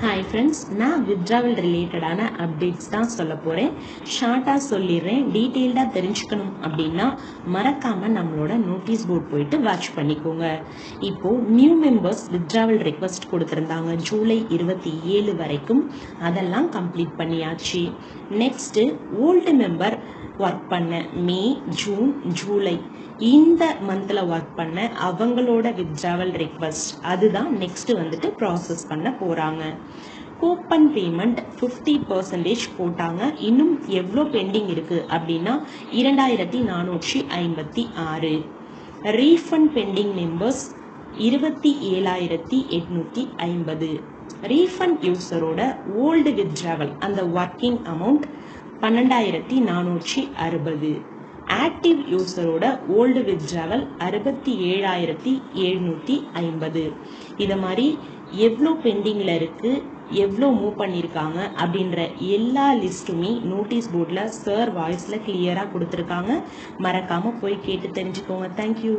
Hi friends, நான் withdrawal ரிலேட்டடான updates தான் சொல்ல போகிறேன். ஷார்ட்டாக சொல்லிடுறேன். டீட்டெயில்டாக தெரிஞ்சுக்கணும் அப்படின்னா மறக்காமல் நம்மளோட நோட்டீஸ் போர்ட் போயிட்டு வாட்ச் பண்ணிக்கோங்க. இப்போது நியூ மெம்பர்ஸ் withdrawal ரெக்வஸ்ட் கொடுத்துருந்தாங்க ஜூலை 27 வரைக்கும். அதெல்லாம் கம்ப்ளீட் பண்ணியாச்சு. நெக்ஸ்ட்டு ஓல்டு மெம்பர் ஒர்க் பண்ண மே, ஜூன், ஜூலை இந்த மந்தில் ஒர்க் பண்ண அவங்களோட withdrawal ரெக்வஸ்ட் அதுதான் நெக்ஸ்ட்டு வந்துட்டு ப்ராசஸ் பண்ண போகிறாங்க. கூப்பன் பேமெண்ட் 50% போட்டாங்க. இன்னும் எவ்வளோ பெண்டிங் இருக்குது அப்படின்னா 2456. Refund pending members 27,850. ரீஃபண்ட் யூசரோட ஓல்டு withdrawal அந்த ஒர்க்கிங் அமௌண்ட் 12,460. ஆக்டிவ் யூசரோட ஓல்டு withdrawal 67,750. இதை மாதிரி எவ்வளோ பெண்டிங்கில் இருக்குது, எவ்வளோ மூவ் பண்ணியிருக்காங்க அப்படின்ற எல்லா லிஸ்ட்டுமே நோட்டீஸ் போர்டில் சார் வாய்ஸில் கிளியராக கொடுத்துருக்காங்க. மறக்காமல் போய் கேட்டு தெரிஞ்சுக்கோங்க. தேங்க்யூ.